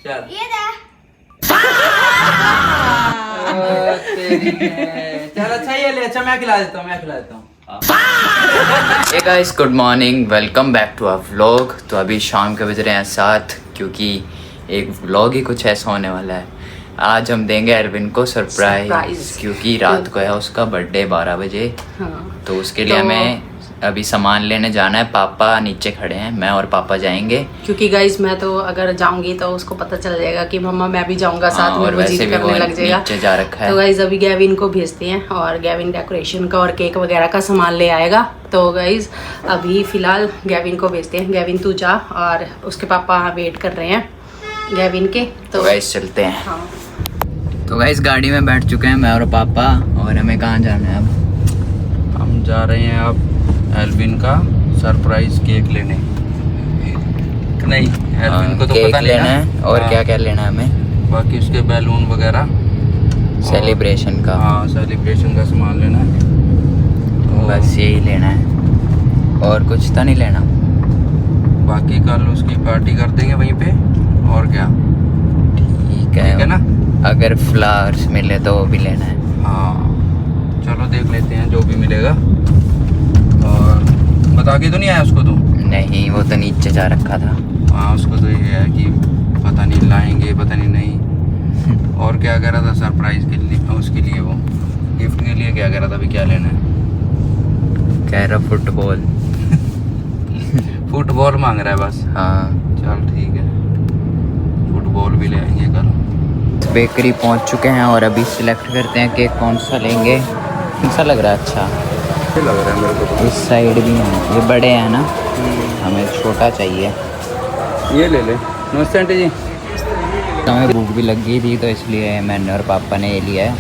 चल ये दे। चल अच्छा ये ले, अच्छा मैं खिला देता हूँ hey guys, good morning, welcome back to our vlog. तो अभी शाम के बज रहे हैं 7, क्योंकि एक व्लॉग ही कुछ ऐसा होने वाला है। आज हम देंगे अरविंद को सरप्राइज, क्योंकि रात को है उसका बर्थडे 12 बजे। हाँ। तो उसके लिए हमें अभी सामान लेने जाना है। पापा नीचे खड़े हैं, मैं और पापा जाएंगे, क्योंकि गाइस मैं तो अगर जाऊंगी तो उसको पता चल जाएगा कि मम्मा मैं भी जाऊंगा साथ में, और वो वैसे जिद भी वो करने लग जाएगा। नीचे जा रखा है। तो गाइस अभी गैविन को भेजते हैं और गैविन डेकोरेशन का और केक वगैरह का सामान ले आएगा। तो गाइस अभी फिलहाल गैविन को भेजते हैं। गैविन तू जा, और उसके पापा वेट कर रहे हैं गैविन के। तो गाइस चलते हैं। हाँ। तो गाइस गाड़ी में बैठ चुके हैं मैं और पापा, और हमें कहाँ जाना है अब? हम जा रहे हैं अब एल्विन का सरप्राइज केक लेने। नहीं, एल्विन को तो केक पता नहीं लेना ना। है, और क्या क्या लेना है हमें? बाकी उसके बैलून वगैरह, सेलिब्रेशन का। हाँ सेलिब्रेशन का सामान लेना है। तो बस यही लेना है, और कुछ तो नहीं लेना। बाकी कल उसकी पार्टी कर देंगे वहीं पे, और क्या। ठीक है ना। अगर फ्लावर्स मिले तो वो भी लेना है। हाँ चलो देख लेते हैं जो भी मिलेगा। और बता के तो नहीं आया उसको तुम? नहीं, वो तो नीचे जा रखा था। हाँ उसको तो ये है कि पता नहीं लाएंगे, पता नहीं। और क्या कह रहा था सरप्राइज के लिए, उसके लिए वो गिफ्ट के लिए क्या कह रहा था? अभी क्या लेना है? कह रहा फुटबॉल। फुटबॉल मांग रहा है बस। हाँ, चल ठीक है, फुटबॉल भी ले आएंगे कल। बेकरी पहुंच चुके हैं और अभी सिलेक्ट करते हैं केक कौन सा लेंगे। कौन सा लग रहा है? अच्छा लग रहा है मेरे को। इस साइड भी है, ये बड़े हैं ना, हमें छोटा चाहिए। ये ले ले। नमस्ते आंटी जी। हमें भूख भी लग गई थी, तो इसलिए मैंने और पापा ने ये लिया है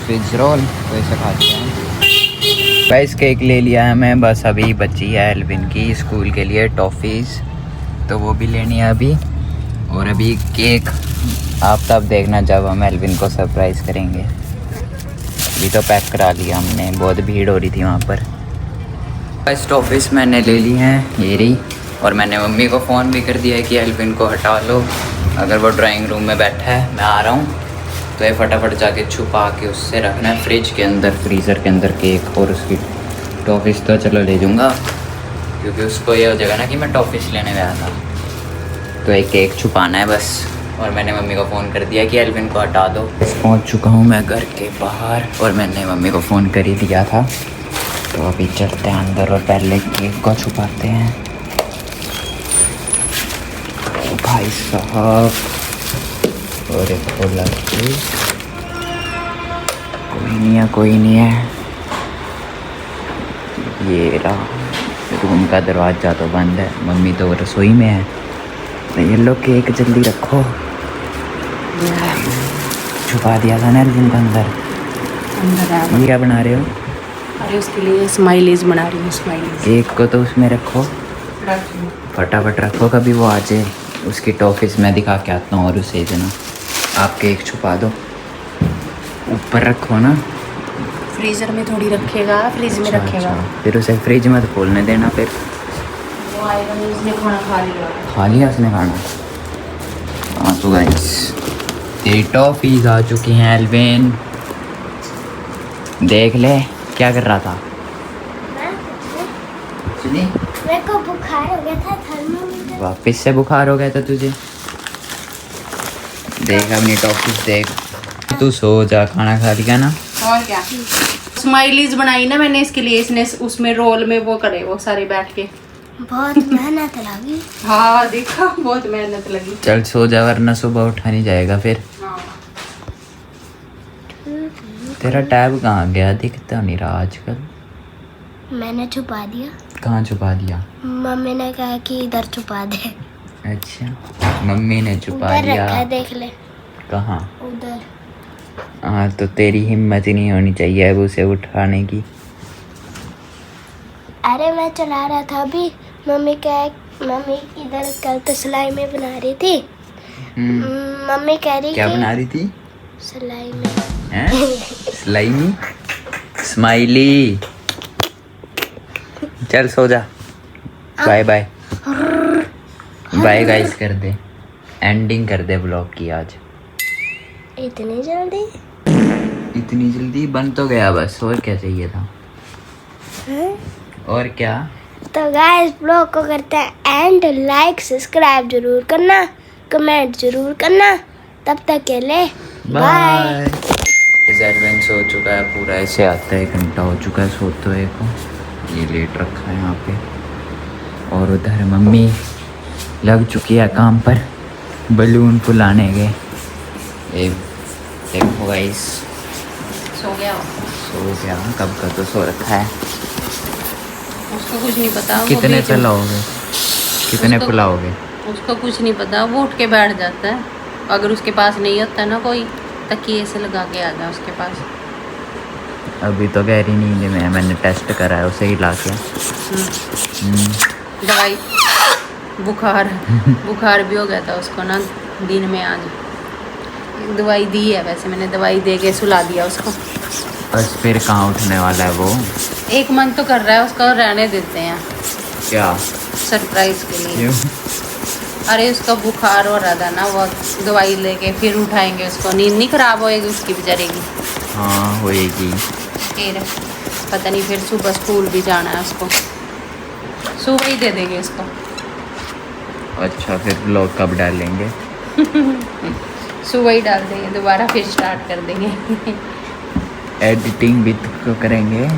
स्विच रोल। तो इसे खाते हैं। गाइस केक ले लिया है हमें, बस अभी बची है एल्विन की स्कूल के लिए टॉफ़ीज़, तो वो भी लेनी है अभी। और अभी केक आप तब देखना जब हम एल्विन को सरप्राइज़ करेंगे। अभी तो पैक करा लिया हमने, बहुत भीड़ हो रही थी वहाँ पर। बस टॉफ़ीज़ मैंने ले ली हैं ये रही, और मैंने मम्मी को फ़ोन भी कर दिया है कि एल्विन को हटा लो, अगर वो ड्राइंग रूम में बैठा है मैं आ रहा हूँ, तो ये फटाफट जाके छुपा के उससे रखना है फ्रिज के अंदर, फ्रीज़र के अंदर केक। और उसकी टॉफ़ीज़ तो चलो ले जाऊँगा, क्योंकि उसको ये हो जाएगा ना कि मैं टॉफ़ीज़ लेने गया था। तो एक केक छुपाना है बस, और मैंने मम्मी को फ़ोन कर दिया कि एल्विन को हटा दो। पहुंच चुका हूँ मैं घर के बाहर, और मैंने मम्मी को फ़ोन कर ही दिया था। तो अभी चलते हैं अंदर और पहले केक को छुपाते हैं। ओ भाई साहब, और एक खोला केक। कोई नहीं है। ये रहा, रूम का दरवाज़ा तो बंद है, मम्मी तो रसोई में है। तो ये लो केक जल्दी रखो। छुपा दिया था ना एल्विन को अंदर। ये क्या बना रहे हो? अरे उसके लिए स्माइलीज बना रही हूँ। स्माइलीज केक को तो उसमें रखो, फटाफट रखो, कभी वो आ जाए। उसकी टॉफ़ीज़ मैं दिखा के आता हूँ, और उसे देना। आप केक छुपा दो, ऊपर रखो ना। फ्रीजर में थोड़ी रखेगा, फ्रिज में रखेगा। फिर उसे फ्रिज में तो खोलने देना। फिर वो आएगा नहीं, उसने खाना खा लिया। खा लिया उसने खाना? हाँ तो गाइस तेरी टॉफ़ीज़ आ चुकी हैं एल्विन, देख ले क्या कर रहा था। सुनी, मेरे को बुखार हो गया था, थर्मामीटर। वापस से बुखार हो गया था तुझे? देख अपनी टॉफ़ीज़ देख। तू सो जा, खाना खा लिया ना? और क्या, स्माइलीज बनाई ना मैंने इसके लिए, इसने उसमें रोल में वो करे वो सारे बैठ के। बहुत मेहनत लगी। हाँ देखा, बहुत मेहनत लगी। चल सो जा, वरना सुबह उठा नहीं जाएगा फिर। तेरा टैब कहाँ गया? दिखता नहीं रहा आजकल। मैंने छुपा दिया। कहाँ छुपा दिया? मम्मी ने कहा कि इधर छुपा दे। अच्छा, मम्मी ने छुपा उधर दिया। रखा है, देख ले। कहाँ? उधर। हाँ तो तेरी हिम्मत ही नहीं होनी चाहिए अब उसे उठाने की। अरे मैं चला रहा था अभी। मम्मी इधर कल तो सिलाई में बना रही थी। मम्मी कह रही क्या कि बना रही थी? सिलाई में। हैं? Slimy smiley. चल सो जा, बाय बाय। बाय गाइस कर दे। एंडिंग कर दे ब्लॉग की आज। इतनी जल्दी? इतनी जल्दी बन तो गया बस, और क्या चाहिए था? हैं? और क्या? तो गाइस ब्लॉग को करते हैं एंड, लाइक सब्सक्राइब जरूर करना, कमेंट जरूर करना। तब तक के लिए बाय। एडवेंस हो चुका है पूरा, ऐसे आता है 1 घंटा हो चुका है सोते हुए को। ये लेट रखा है यहाँ पे, और उधर मम्मी लग चुकी है काम पर, बलून फुलाने गए। ये देखो गाइस, सो गया सो गया कब का, तो सो रखा है। उसको कुछ नहीं पता। कितने फैलाओगे, कितने उसको- फुलाओगे? उसको कुछ नहीं पता, वो उठ के बैठ जाता है। अगर उसके पास नहीं होता ना कोई, तकिए से लगा के आ जाए उसके पास। अभी तो गहरी नींद में है, मैंने टेस्ट करा है उसे हिला के। दवाई बुखार भी हो गया था उसको ना दिन में। आज दवाई दी है, वैसे मैंने दवाई दे के सुला दिया उसको। बस फिर कहाँ उठने वाला है वो? 1 मंथ तो कर रहा है उसका, रहने देते हैं क्या? सरप्राइज के लिए। क्यों? अरे उसका बुखार हो रहा था ना, वो दवाई लेके फिर उठाएंगे उसको। नींद नहीं खराब होएगी उसकी बेचारे की? हाँ होएगी। फिर पता नहीं, फिर सुबह स्कूल भी जाना है उसको, सुबह ही दे देंगे उसको। अच्छा फिर ब्लॉग कब डालेंगे? सुबह ही डाल देंगे, दोबारा फिर स्टार्ट कर देंगे। एडिटिंग भी तो करेंगे।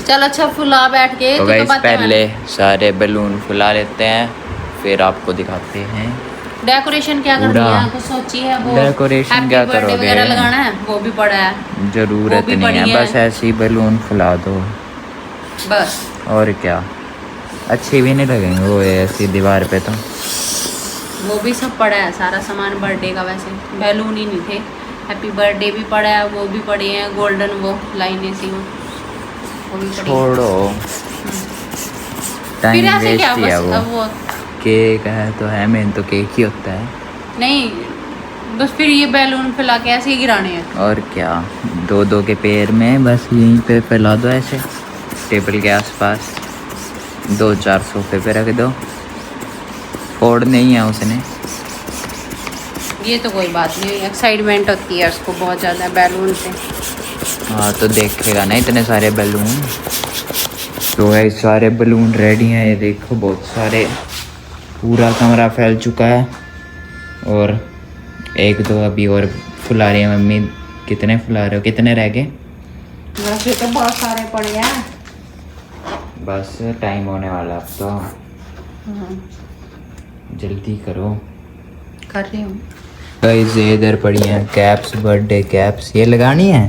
चल अच्छा फुला बैठ के। तो तू गाइस बातें पहले सारे बलून फुला लेते हैं, फिर आपको दिखाते हैं डेकोरेशन क्या करनी पूरा। है, कुछ सोची है? वो डेकोरेशन हैप्पी क्या बर्थडे करोगे? वगैरह लगाना है, वो भी पड़ा है। जरूरत वो भी नहीं है, बढ़िया बस है। ऐसे ही बलून फुला दो, बस और क्या। अच्छे भी नहीं लगेंगे वो ऐसी दीवार पे तो। वो भी सब पड़ा है, सारा सामान बर्थडे का। वैसे बैलून ही नहीं थे, हैप्पी बर्थडे भी पड़ा है, वो भी पड़े हैं, गोल्डन वो लाइनें सी वो भी पड़ी हैं। छोड़ो, फिर टाइम ऐसे क्या, वेस्ट ही है बस वो। अब वो केक है तो है, मेन तो केक ही होता है। नहीं, बस फिर ये बैलून फैला के ऐसे ही गिराने हैं। और क्या, 2-2 के पेड़ में बस यहीं पे फैला दो ऐसे, टेबल के आसपास 2-4 सोफे पे रख दो। फोड़ नहीं है उसने। ये तो कोई बात नहीं, एक्साइटमेंट होती है उसको बहुत ज़्यादा बैलून से। हाँ तो देखेगा ना इतने सारे बलून। तो ये सारे बलून रेडी हैं, ये देखो बहुत सारे, पूरा कमरा फैल चुका है। और 1-2 अभी और फुला रही है मम्मी। कितने फुला रहे हो, कितने रह गए? वैसे तो बहुत सारे पड़े हैं। बस टाइम होने वाला अब तो, जल्दी करो। कर रही हूँ। गाइस ये इधर पड़ी हैं कैप्स, बर्थडे कैप्स। ये लगानी है,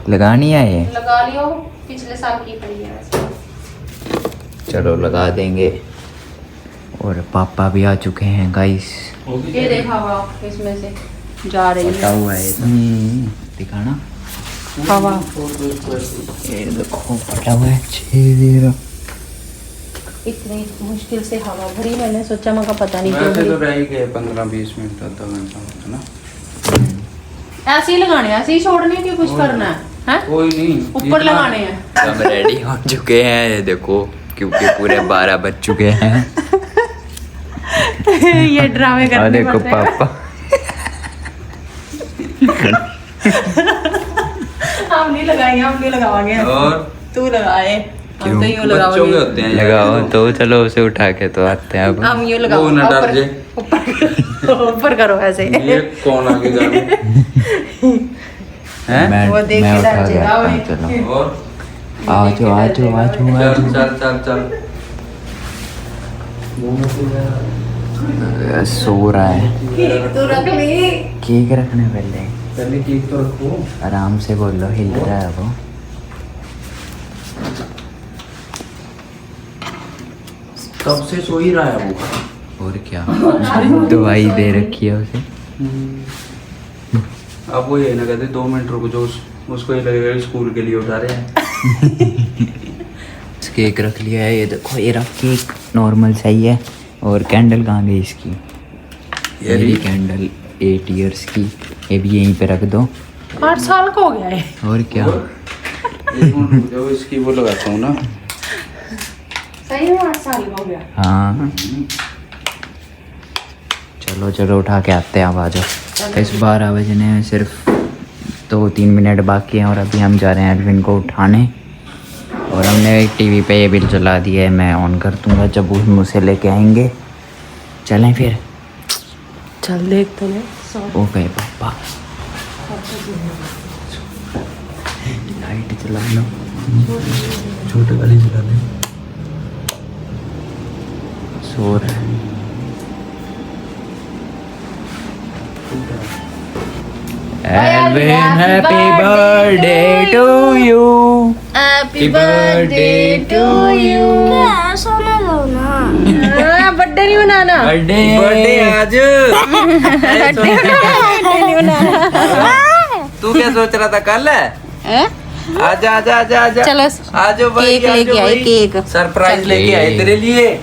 लगानी है ये? लगा लियो, पिछले साल की पड़ी है वैसे। चलो लगा देंगे। और पापा भी आ चुके हैं गाइस। ये देखा हुआ इसमें से जा रही पता है हुआ है तो दिखाना। हवा। ये देखो पता हुआ है 6-0। इतनी मुश्किल से हवा भरी, मैंने सोचा मगर पता नहीं क्यों वैसे तो भरी। रह ही गए 15-20 मिनट, आधा घंटा होता ना। ऐसे ही लगाने हैं, ऐसे ही छोड़ने की कुछ करना है, हैं? कोई नहीं, ऊपर जितना- लगाने हैं। हम रेडी हो चुके हैं, ये देखो, क्योंकि पूरे 12 बज चुके हैं। ये ड्रामे और करने देखो पड़ते हैं। पापा हम नहीं लगाएंगे, हम नहीं लगावांगे। और तू लगाए, हम क्यों? तो यूँ बच्चों के लगाओगे। होते हैं लगाओ तो, चलो उसे उठा के तो आते हैं अब। हम यूँ वो लगाओ, ना डर ऊपर जाए। ऊपर करो ऐसे। ये कौन आगे जा रहा है? मैं वो देख मैं के उठा डर के जाएगा आता हूँ, वो। चलो और आ जाओ आ जाओ आ जाओ आ चल जाओ। चल चल चल। सो रहा है। तू रख ली। केक रखने पहले, पहले केक तो रखो। आराम से बोलो, हिल रहा है वो। कब से सो ही रहा है वो। और क्या, दवाई दे रखी है उसे। अब वो ये ना कहते 2 मिनट रुको, जो उसको ये लगेगा कि स्कूल के लिए उठा रहे हैं। केक रख लिया है, ये देखो ये रहा केक, नॉर्मल सही है। और कैंडल कहाँ गई इसकी? ये रही कैंडल 8 इयर्स की, ये भी यहीं पे रख दो। 8 साल का हो गया है। और क्या, एक मिनट रुक जाओ, इसकी वो लगाता हूँ ना। सही में 8 साल का हो गया। हाँ चलो चलो उठा के आते हैं, अब आ जाओ। इस 12 बजने में सिर्फ 2-3 मिनट बाकी हैं और अभी हम जा रहे हैं एल्विन को उठाने। और हमने एक टीवी पे ये बिल चला दिया है, मैं ऑन कर दूँगा जब वो मुझसे लेके आएंगे। चलें फिर? चल देखते हैं। ओ गए पापा, लाइट चला लो, छोटे वाली चला ले। सो रहा है। Alvin happy birthday to you, happy birthday to you. क्या सोने लो ना। बर्थडे नहीं मनाना। बर्थडे आज नहीं मनाना। तू क्या सोच रहा था कल है? आजा आजा आजा आजा, चलो आजो भाई, केक लेके आए, केक सरप्राइज लेके आए तेरे लिए।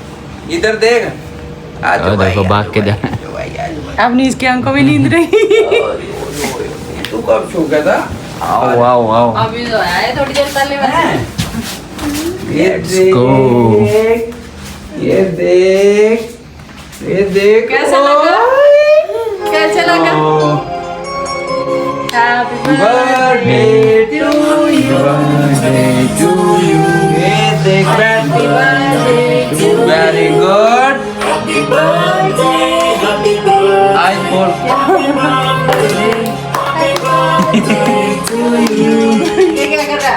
इधर देख, आजो भाई, देखो भाग के जा। आजो भाई, आजो भाई। अब इसकी आंखों में नींद रही। तू कब सो गया था? आओ आओ आओ, अभी तो आया थोड़ी देर पहले ये देख, ये देख, ये देख। कैसा लगा? कैसा लगा? Happy birthday to you, birthday to you. ये देख, हैप्पी बर्थडे, वेरी गुड। आज बोल। ये क्या कर रहा है?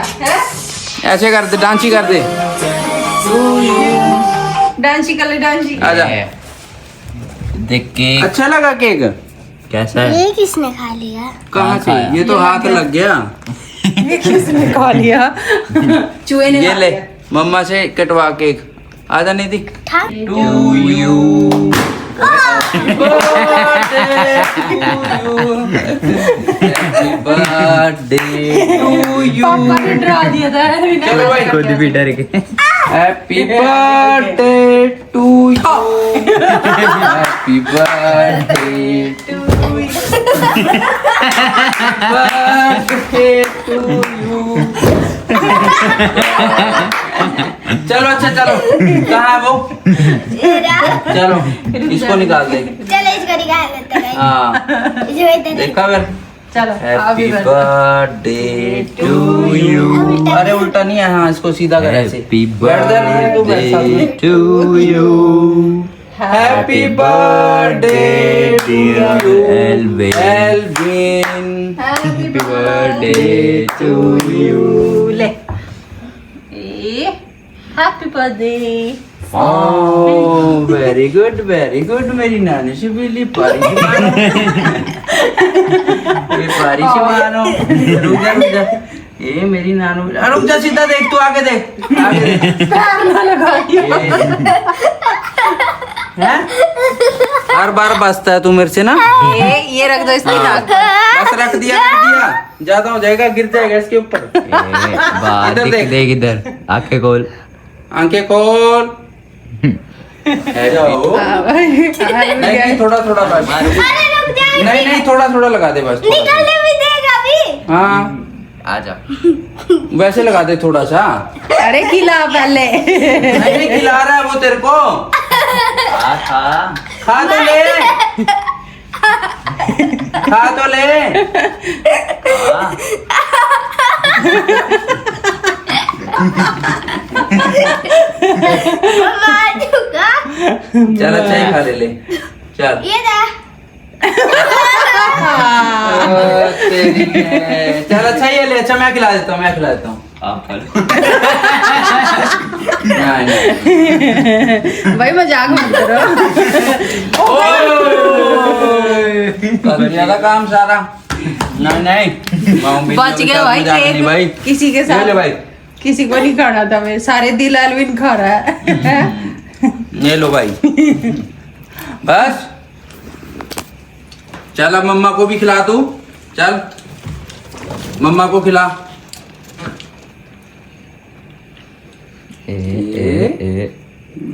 ऐसे कर दे, डांसी कर दे। डांसी कर ले, डांसी। आजा। देख के अच्छा लगा केक? कैसा है? ये किसने खा लिया? कहाँ से? ये तो हाथ लग गया। ये किसने खा लिया? चूहे ने ये खा ले, लिया। मम्मा से कटवा केक। आजा नहीं दी। था? To you, birthday to you. पापा ने डरा दिया था। चलो भाई, खुद भी डर गए। Happy birthday to you, happy birthday to you, birthday to you. चलो अच्छा, चलो कहाँ है वो? चलो इसको निकाल दे। चलो इसको निकाल लेते हैं। हाँ इसको इधर देखा कर। चलो हैप्पी बर्थडे टू यू। अरे उल्टा नहीं है, हाँ इसको सीधा कर ऐसे। हैप्पी गर्दन है तो वैसा ही। Birthday to you, happy birthday dear Elvin, Elvin. Happy birthday to you. ले happy birthday. Oh very good. मेरी नानी से बिल्ली पारी से मानो। ये पारी से मानो। रुक जा। ये मेरी नानू, रुक जा, सीधा देख, तू आगे देख, आगे देख। पैर ना लगा दिया। हैं? हर बार बसता है तू मेरे से ना। ये रख दो इसकी नाक पर। बस रख दिया। ज्यादा हो जाएगा, गिर जाएगा इसके ऊपर। बात इधर देख देख। इधर, आंखें खोल। आंखें खोल। नहीं थोड़ा बस। नहीं थोड़ा लगा दे बस। निकलने भी देगा अभी। हाँ आजा। वैसे लगा दे थोड़ा सा। अरे खिला पहले। नहीं खिला रहा है वो तेरे को। खा तो ले। खा तो ले। चल अच्छा ही खा ले चल। ये दे। तेरी है। चल अच्छा ही है, ले। अच्छा मैं खिला देता हूँ। आप खा लो। नहीं। भाई मजाक मत करो। कर दिया था काम सारा। नहीं बच गए भाई केक। भाई किसी के ले साथ ले भाई, किसी को नहीं खाना था। मैं सारे दिल एल्विन खा रहा है। ये लो भाई। बस चल, अब मम्मा को भी खिला तू। चल मम्मा को खिला।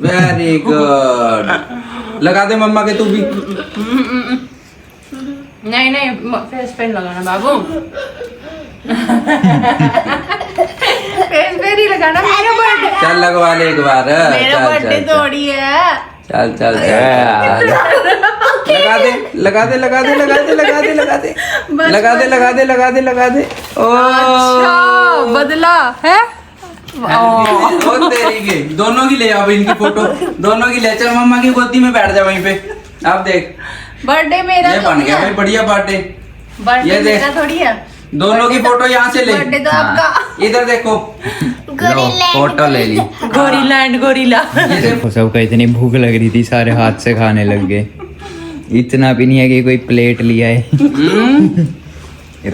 Very good. लगा दे मम्मा के तू भी। नहीं फेस पेन लगाना बाबू। फेस पे नहीं लगाना, मेरा बर्थडे, चल लगवा ले एक बार। मेरा बर्थडे थोड़ी है। चल चल चल लगा दे लगा दे लगा दे लगा दे लगा दे लगा दे लगा दे लगा दे लगा दे लगा दे। अच्छा बदला है। ओ तेरी के दोनों की ले आओ इनकी फोटो, दोनों की ले। चल मम्मा की गोदी में बैठ जा वहीं पे। अब देख बर्थडे मेरा ये बन गया भाई बढ़िया बर्थडे। बर्थडे ये देख। मेरा थोड़ी है। दोनों की फोटो यहाँ से ले। बर्थडे तो आपका। इधर देखो लो फोटो ले ली। गोरीलैंड गोरीला। देखो सबका इतनी भूख लग रही थी, सारे हाथ से खाने लग गए। इतना भी नहीं है कि कोई प्लेट लिया है।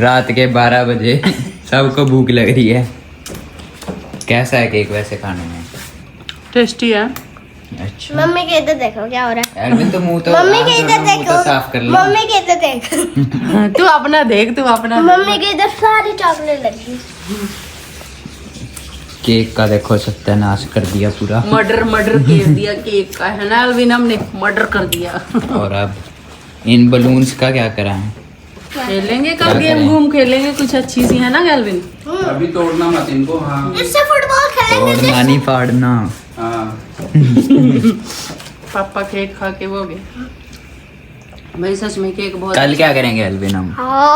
रात के 12 बजे सबको भूख लग रही है। कैसा है केक वैसे खाने में? टेस्टी है। अच्छा मम्मी के इधर देखो क्या हो रहा है। एल्विन तो मुंह तो मम्मी के इधर मुंह देखो, तो साफ कर लो। मम्मी के इधर देखो। तू अपना देख, तू अपना देख। मम्मी के इधर सारी चॉकलेट लगी। केक का देखो सत्यानाश कर दिया पूरा। मर्डर मर्डर कर दिया केक का, है ना अल्विन, हमने मर्डर कर दिया। और अब इन बलून्स का क्या करा है? खेलेंगे क्या कल गेम करें? घूम खेलेंगे कुछ अच्छी सी, है ना गैल्विन? अभी तोड़ना मत इनको। हाँ इससे फुटबॉल खेलेंगे। तोड़ना नहीं फाड़ना। हाँ पापा केक खा के वो गए भाई, सच में केक बहुत कल क्या करेंगे एल्विन हम? हाँ